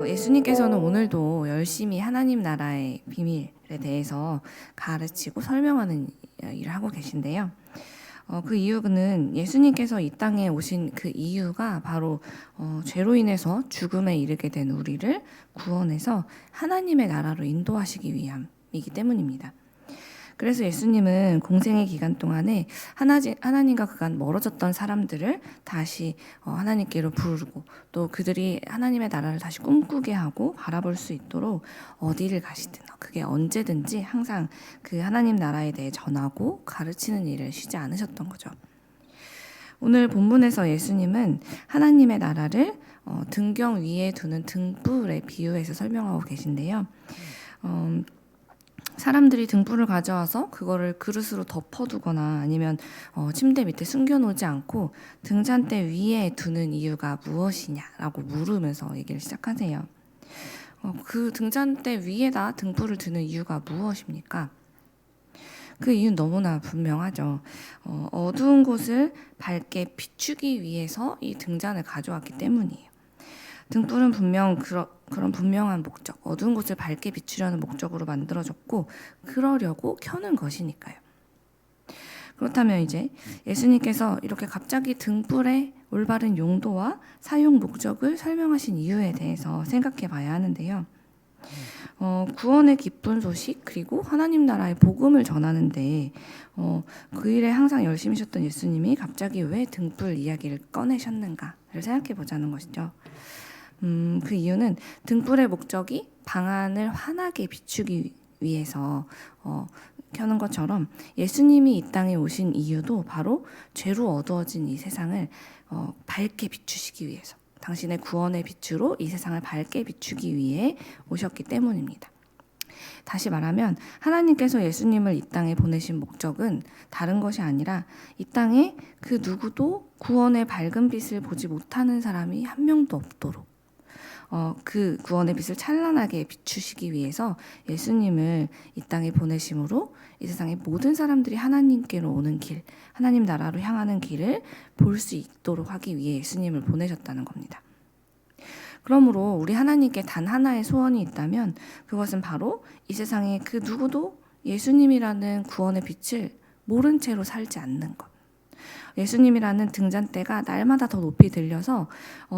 예수님께서는 오늘도 열심히 하나님 나라의 비밀에 대해서 가르치고 설명하는 일을 하고 계신데요. 그 이유는 예수님께서 이 땅에 오신 그 이유가 바로 죄로 인해서 죽음에 이르게 된 우리를 구원해서 하나님의 나라로 인도하시기 위함이기 때문입니다. 그래서 예수님은 공생의 기간 동안에 하나님과 그간 멀어졌던 사람들을 다시 하나님께로 부르고 또 그들이 하나님의 나라를 다시 꿈꾸게 하고 바라볼 수 있도록 어디를 가시든 그게 언제든지 항상 그 하나님 나라에 대해 전하고 가르치는 일을 쉬지 않으셨던 거죠. 오늘 본문에서 예수님은 하나님의 나라를 등경 위에 두는 등불에 비유해서 설명하고 계신데요. 사람들이 등불을 가져와서 그거를 그릇으로 덮어두거나 아니면 침대 밑에 숨겨놓지 않고 등잔대 위에 두는 이유가 무엇이냐라고 물으면서 얘기를 시작하세요. 그 등잔대 위에다 등불을 두는 이유가 무엇입니까? 그 이유는 너무나 분명하죠. 어두운 곳을 밝게 비추기 위해서 이 등잔을 가져왔기 때문이에요. 등불은 분명 그런 분명한 목적, 어두운 곳을 밝게 비추려는 목적으로 만들어졌고 그러려고 켜는 것이니까요. 그렇다면 이제 예수님께서 이렇게 갑자기 등불의 올바른 용도와 사용 목적을 설명하신 이유에 대해서 생각해 봐야 하는데요. 구원의 기쁜 소식 그리고 하나님 나라의 복음을 전하는데 그 일에 항상 열심히셨던 예수님이 갑자기 왜 등불 이야기를 꺼내셨는가를 생각해 보자는 것이죠. 그 이유는 등불의 목적이 방안을 환하게 비추기 위해서 켜는 것처럼 예수님이 이 땅에 오신 이유도 바로 죄로 어두워진 이 세상을 밝게 비추시기 위해서, 당신의 구원의 빛으로 이 세상을 밝게 비추기 위해 오셨기 때문입니다. 다시 말하면 하나님께서 예수님을 이 땅에 보내신 목적은 다른 것이 아니라 이 땅에 그 누구도 구원의 밝은 빛을 보지 못하는 사람이 한 명도 없도록 그 구원의 빛을 찬란하게 비추시기 위해서 예수님을 이 땅에 보내심으로 이 세상의 모든 사람들이 하나님께로 오는 길, 하나님 나라로 향하는 길을 볼 수 있도록 하기 위해 예수님을 보내셨다는 겁니다. 그러므로 우리 하나님께 단 하나의 소원이 있다면 그것은 바로 이 세상에 그 누구도 예수님이라는 구원의 빛을 모른 채로 살지 않는 것. 예수님이라는 등잔대가 날마다 더 높이 들려서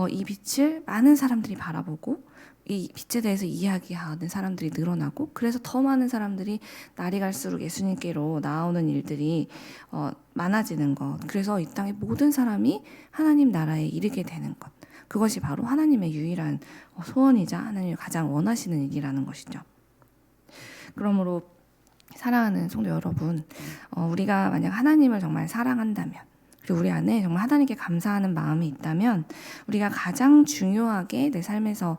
이 빛을 많은 사람들이 바라보고 이 빛에 대해서 이야기하는 사람들이 늘어나고 그래서 더 많은 사람들이 날이 갈수록 예수님께로 나오는 일들이 많아지는 것. 그래서 이 땅의 모든 사람이 하나님 나라에 이르게 되는 것. 그것이 바로 하나님의 유일한 소원이자 하나님이 가장 원하시는 일이라는 것이죠. 그러므로 사랑하는 성도 여러분, 우리가 만약 하나님을 정말 사랑한다면 그리고 우리 안에 정말 하나님께 감사하는 마음이 있다면 우리가 가장 중요하게 내 삶에서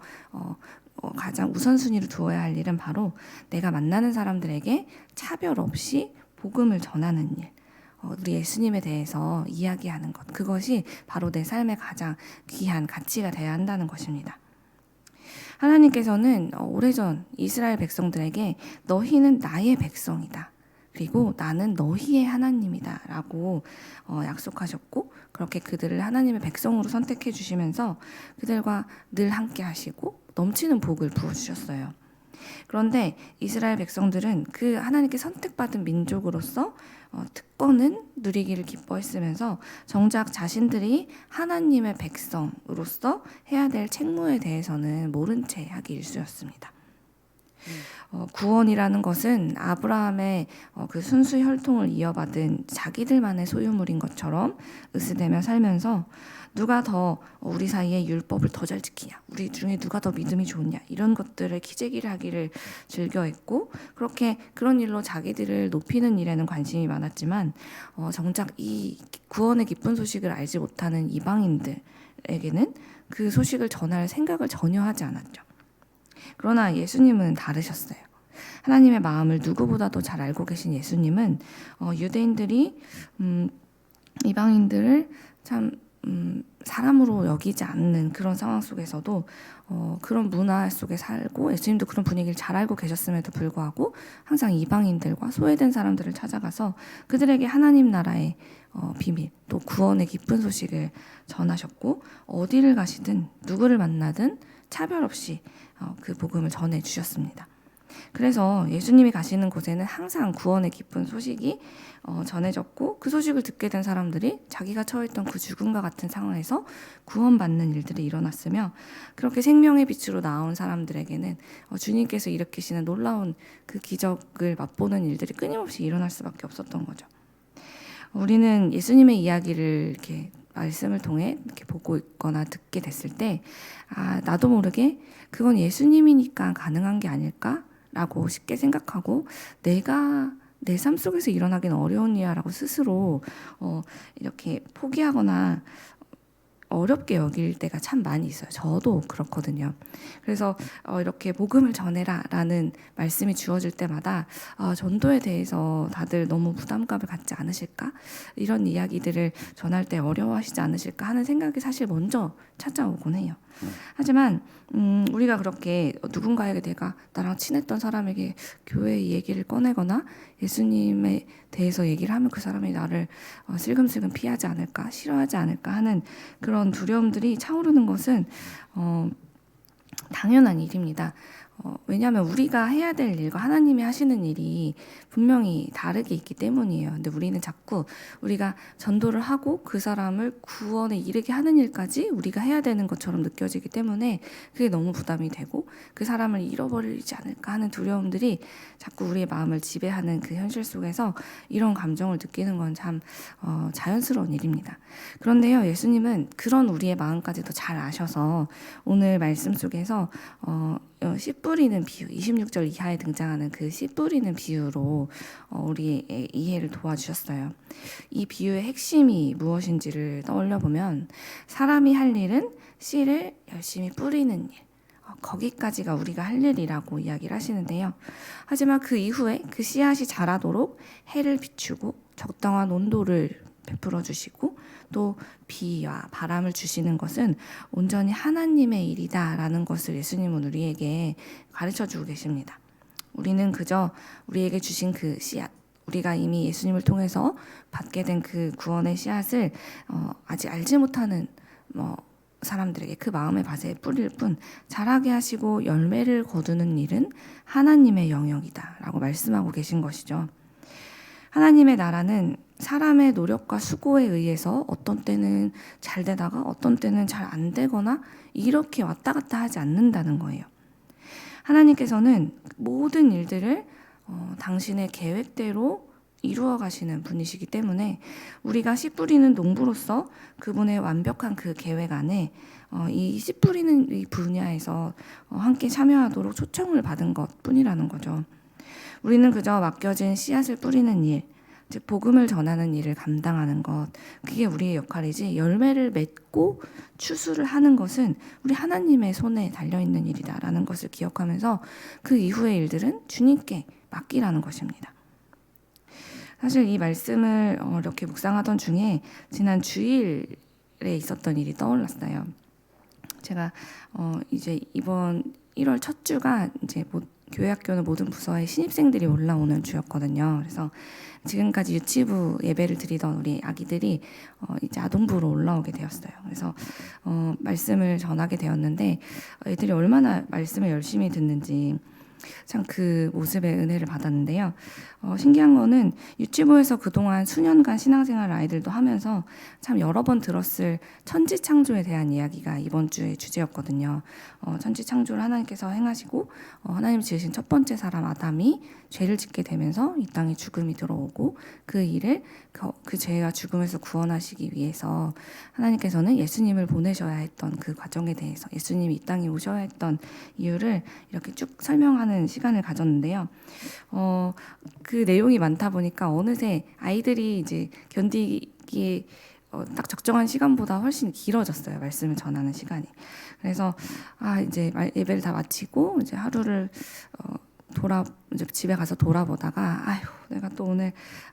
가장 우선순위를 두어야 할 일은 바로 내가 만나는 사람들에게 차별 없이 복음을 전하는 일, 우리 예수님에 대해서 이야기하는 것, 그것이 바로 내 삶의 가장 귀한 가치가 되어야 한다는 것입니다. 하나님께서는 오래전 이스라엘 백성들에게 너희는 나의 백성이다. 그리고 나는 너희의 하나님이다 라고 약속하셨고 그렇게 그들을 하나님의 백성으로 선택해 주시면서 그들과 늘 함께 하시고 넘치는 복을 부어주셨어요. 그런데 이스라엘 백성들은 그 하나님께 선택받은 민족으로서 특권은 누리기를 기뻐했으면서 정작 자신들이 하나님의 백성으로서 해야 될 책무에 대해서는 모른 채 하기 일쑤였습니다. 구원이라는 것은 아브라함의 그 순수 혈통을 이어받은 자기들만의 소유물인 것처럼 으스대며 살면서 누가 더 우리 사이에 율법을 더 잘 지키냐, 우리 중에 누가 더 믿음이 좋냐 이런 것들을 기재기를 하기를 즐겨했고 그렇게 그런 일로 자기들을 높이는 일에는 관심이 많았지만 정작 이 구원의 기쁜 소식을 알지 못하는 이방인들에게는 그 소식을 전할 생각을 전혀 하지 않았죠. 그러나 예수님은 다르셨어요. 하나님의 마음을 누구보다도 잘 알고 계신 예수님은 유대인들이 이방인들을 참 사람으로 여기지 않는 그런 상황 속에서도 그런 문화 속에 살고 예수님도 그런 분위기를 잘 알고 계셨음에도 불구하고 항상 이방인들과 소외된 사람들을 찾아가서 그들에게 하나님 나라의 비밀 또 구원의 기쁜 소식을 전하셨고 어디를 가시든 누구를 만나든 차별 없이 그 복음을 전해 주셨습니다. 그래서 예수님이 가시는 곳에는 항상 구원의 기쁜 소식이 전해졌고, 그 소식을 듣게 된 사람들이 자기가 처했던 그 죽음과 같은 상황에서 구원받는 일들이 일어났으며, 그렇게 생명의 빛으로 나온 사람들에게는 주님께서 일으키시는 놀라운 그 기적을 맛보는 일들이 끊임없이 일어날 수밖에 없었던 거죠. 우리는 예수님의 이야기를 이렇게 말씀을 통해 이렇게 보고 있거나 듣게 됐을 때, 나도 모르게 그건 예수님이니까 가능한 게 아닐까라고 쉽게 생각하고, 내가 내 삶 속에서 일어나기는 어려운 일이라고 스스로 이렇게 포기하거나 어렵게 여길 때가 참 많이 있어요. 저도 그렇거든요. 그래서 이렇게 복음을 전해라라는 말씀이 주어질 때마다 전도에 대해서 다들 너무 부담감을 갖지 않으실까? 이런 이야기들을 전할 때 어려워하시지 않으실까 하는 생각이 사실 먼저 찾아오곤 해요. 하지만 우리가 그렇게 누군가에게, 내가 나랑 친했던 사람에게 교회 얘기를 꺼내거나 예수님에 대해서 얘기를 하면 그 사람이 나를 슬금슬금 피하지 않을까, 싫어하지 않을까 하는 그런 두려움들이 차오르는 것은 당연한 일입니다. 왜냐하면 우리가 해야 될 일과 하나님이 하시는 일이 분명히 다르게 있기 때문이에요. 근데 우리는 자꾸 우리가 전도를 하고 그 사람을 구원에 이르게 하는 일까지 우리가 해야 되는 것처럼 느껴지기 때문에 그게 너무 부담이 되고, 그 사람을 잃어버리지 않을까 하는 두려움들이 자꾸 우리의 마음을 지배하는 그 현실 속에서 이런 감정을 느끼는 건 참 자연스러운 일입니다. 그런데요, 예수님은 그런 우리의 마음까지도 잘 아셔서 오늘 말씀 속에서 씨 뿌리는 비유, 26절 이하에 등장하는 그 씨 뿌리는 비유로 우리의 이해를 도와주셨어요. 이 비유의 핵심이 무엇인지를 떠올려 보면, 사람이 할 일은 씨를 열심히 뿌리는 일, 거기까지가 우리가 할 일이라고 이야기를 하시는데요. 하지만 그 이후에 그 씨앗이 자라도록 해를 비추고 적당한 온도를 베풀어 주시고, 또 비와 바람을 주시는 것은 온전히 하나님의 일이다라는 것을 예수님은 우리에게 가르쳐 주고 계십니다. 우리는 그저 우리에게 주신 그 씨앗, 우리가 이미 예수님을 통해서 받게 된 그 구원의 씨앗을 아직 알지 못하는 사람들에게 그 마음의 밭에 뿌릴 뿐, 자라게 하시고 열매를 거두는 일은 하나님의 영역이다라고 말씀하고 계신 것이죠. 하나님의 나라는 사람의 노력과 수고에 의해서 어떤 때는 잘 되다가 어떤 때는 잘 안 되거나 이렇게 왔다 갔다 하지 않는다는 거예요. 하나님께서는 모든 일들을 당신의 계획대로 이루어 가시는 분이시기 때문에 우리가 씨 뿌리는 농부로서 그분의 완벽한 그 계획 안에 이 씨 뿌리는 이 분야에서 함께 참여하도록 초청을 받은 것뿐이라는 거죠. 우리는 그저 맡겨진 씨앗을 뿌리는 일, 즉 복음을 전하는 일을 감당하는 것, 그게 우리의 역할이지, 열매를 맺고 추수를 하는 것은 우리 하나님의 손에 달려있는 일이다라는 것을 기억하면서 그 이후의 일들은 주님께 맡기라는 것입니다. 사실 이 말씀을 이렇게 묵상하던 중에 지난 주일에 있었던 일이 떠올랐어요. 제가 이제 이번 1월 첫 주가 이제 교회학교는 모든 부서의 신입생들이 올라오는 주였거든요. 그래서 지금까지 유치부 예배를 드리던 우리 아기들이 이제 아동부로 올라오게 되었어요. 그래서 말씀을 전하게 되었는데, 애들이 얼마나 말씀을 열심히 듣는지 참 그 모습의 은혜를 받았는데요. 신기한 거는 유치부에서 그동안 수년간 신앙생활 아이들도 하면서 참 여러 번 들었을 천지창조에 대한 이야기가 이번 주의 주제였거든요. 천지창조를 하나님께서 행하시고 하나님 지으신 첫 번째 사람 아담이 죄를 짓게 되면서 이 땅에 죽음이 들어오고, 그 일을 그 죄와 죽음에서 구원하시기 위해서 하나님께서는 예수님을 보내셔야 했던 그 과정에 대해서, 예수님이 이 땅에 오셔야 했던 이유를 이렇게 쭉 설명하는 시간을 가졌는데요. 그 내용이 많다 보니까 어느새 아이들이 이제 견디기에 딱 적정한 시간보다 훨씬 길어졌어요. 말씀을 전하는 시간이. 그래서 이제 예배를 다 마치고 이제 하루를 이제 집에 가서 돌아보다가, 내가 또 오늘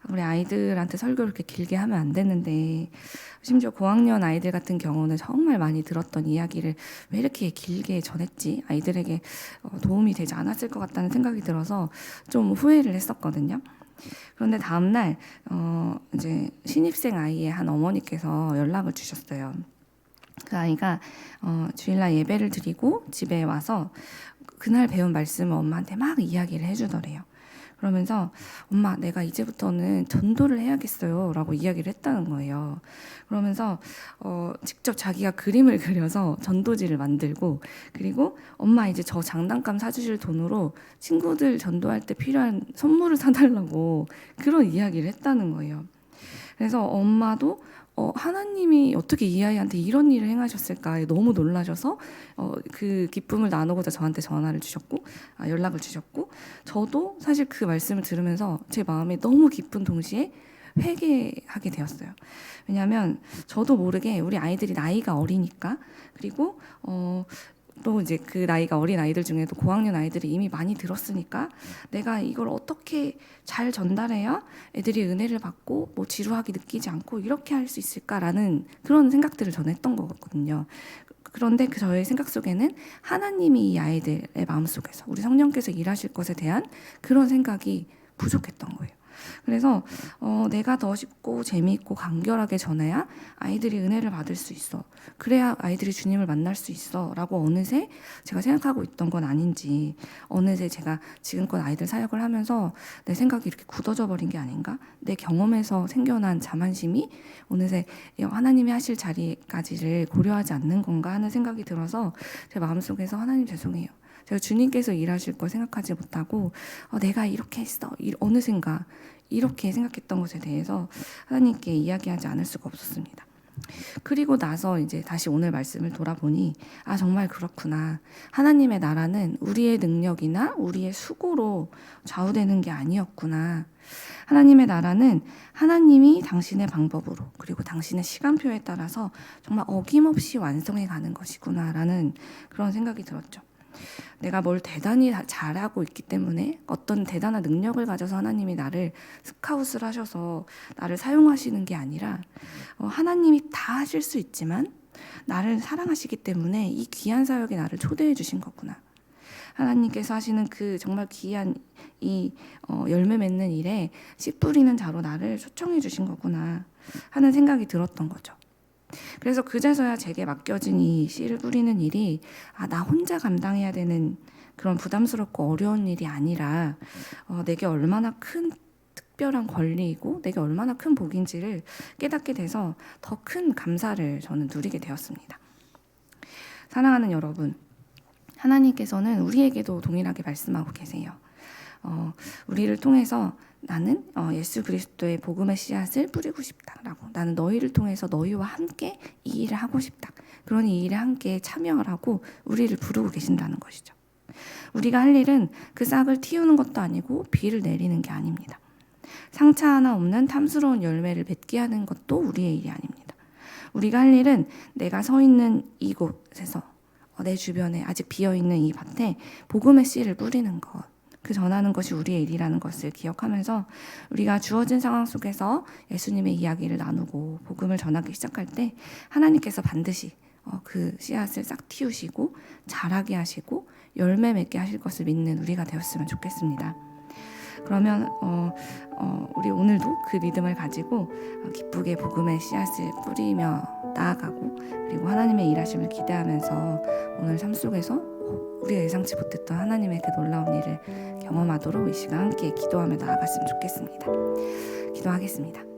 우리 아이들한테 설교를 이렇게 길게 하면 안 되는데, 심지어 고학년 아이들 같은 경우는 정말 많이 들었던 이야기를 왜 이렇게 길게 전했지? 아이들에게 도움이 되지 않았을 것 같다는 생각이 들어서 좀 후회를 했었거든요. 그런데 다음날 이제 신입생 아이의 한 어머니께서 연락을 주셨어요. 그 아이가 주일날 예배를 드리고 집에 와서 그날 배운 말씀을 엄마한테 막 이야기를 해주더래요. 그러면서 엄마, 내가 이제부터는 전도를 해야겠어요 라고 이야기를 했다는 거예요. 그러면서 직접 자기가 그림을 그려서 전도지를 만들고, 그리고 엄마 이제 저 장난감 사주실 돈으로 친구들 전도할 때 필요한 선물을 사달라고 그런 이야기를 했다는 거예요. 그래서 엄마도 하나님이 어떻게 이 아이한테 이런 일을 행하셨을까 너무 놀라셔서 그 기쁨을 나누고자 저한테 전화를 주셨고, 연락을 주셨고, 저도 사실 그 말씀을 들으면서 제 마음이 너무 기쁜 동시에 회개하게 되었어요. 왜냐하면 저도 모르게 우리 아이들이 나이가 어리니까, 그리고 또 이제 그 나이가 어린 아이들 중에도 고학년 아이들이 이미 많이 들었으니까 내가 이걸 어떻게 잘 전달해야 애들이 은혜를 받고 뭐 지루하게 느끼지 않고 이렇게 할 수 있을까라는 그런 생각들을 저는 했던 거거든요. 그런데 그 저의 생각 속에는 하나님이 이 아이들의 마음속에서 우리 성령께서 일하실 것에 대한 그런 생각이 부족했던 거예요. 그래서 내가 더 쉽고 재미있고 간결하게 전해야 아이들이 은혜를 받을 수 있어, 그래야 아이들이 주님을 만날 수 있어 라고 어느새 제가 생각하고 있던 건 아닌지, 어느새 제가 지금껏 아이들 사역을 하면서 내 생각이 이렇게 굳어져 버린 게 아닌가, 내 경험에서 생겨난 자만심이 어느새 하나님이 하실 자리까지를 고려하지 않는 건가 하는 생각이 들어서 제 마음속에서 하나님 죄송해요, 제가 주님께서 일하실 걸 생각하지 못하고 내가 이렇게 했어, 어느샌가 이렇게 생각했던 것에 대해서 하나님께 이야기하지 않을 수가 없었습니다. 그리고 나서 이제 다시 오늘 말씀을 돌아보니 정말 그렇구나, 하나님의 나라는 우리의 능력이나 우리의 수고로 좌우되는 게 아니었구나, 하나님의 나라는 하나님이 당신의 방법으로 그리고 당신의 시간표에 따라서 정말 어김없이 완성해 가는 것이구나라는 그런 생각이 들었죠. 내가 뭘 대단히 잘하고 있기 때문에, 어떤 대단한 능력을 가져서 하나님이 나를 스카웃을 하셔서 나를 사용하시는 게 아니라 하나님이 다 하실 수 있지만 나를 사랑하시기 때문에 이 귀한 사역에 나를 초대해 주신 거구나, 하나님께서 하시는 그 정말 귀한 이 열매 맺는 일에 씨 뿌리는 자로 나를 초청해 주신 거구나 하는 생각이 들었던 거죠. 그래서 그제서야 제게 맡겨진 이 씨를 뿌리는 일이 나 혼자 감당해야 되는 그런 부담스럽고 어려운 일이 아니라 내게 얼마나 큰 특별한 권리이고 내게 얼마나 큰 복인지를 깨닫게 돼서 더 큰 감사를 저는 누리게 되었습니다. 사랑하는 여러분, 하나님께서는 우리에게도 동일하게 말씀하고 계세요. 우리를 통해서 나는 예수 그리스도의 복음의 씨앗을 뿌리고 싶다라고, 나는 너희를 통해서 너희와 함께 이 일을 하고 싶다, 그러니 이 일에 함께 참여하라고 우리를 부르고 계신다는 것이죠. 우리가 할 일은 그 싹을 틔우는 것도 아니고 비를 내리는 게 아닙니다. 상처 하나 없는 탐스러운 열매를 맺게 하는 것도 우리의 일이 아닙니다. 우리가 할 일은 내가 서 있는 이곳에서 내 주변에 아직 비어있는 이 밭에 복음의 씨를 뿌리는 것, 그 전하는 것이 우리의 일이라는 것을 기억하면서 우리가 주어진 상황 속에서 예수님의 이야기를 나누고 복음을 전하기 시작할 때 하나님께서 반드시 그 씨앗을 싹 틔우시고 자라게 하시고 열매 맺게 하실 것을 믿는 우리가 되었으면 좋겠습니다. 그러면 우리 오늘도 그 믿음을 가지고 기쁘게 복음의 씨앗을 뿌리며 나아가고, 그리고 하나님의 일하심을 기대하면서 오늘 삶 속에서 우리가 예상치 못했던 하나님의 그 놀라운 일을 경험하도록 이 시간 함께 기도하며 나아갔으면 좋겠습니다. 기도하겠습니다.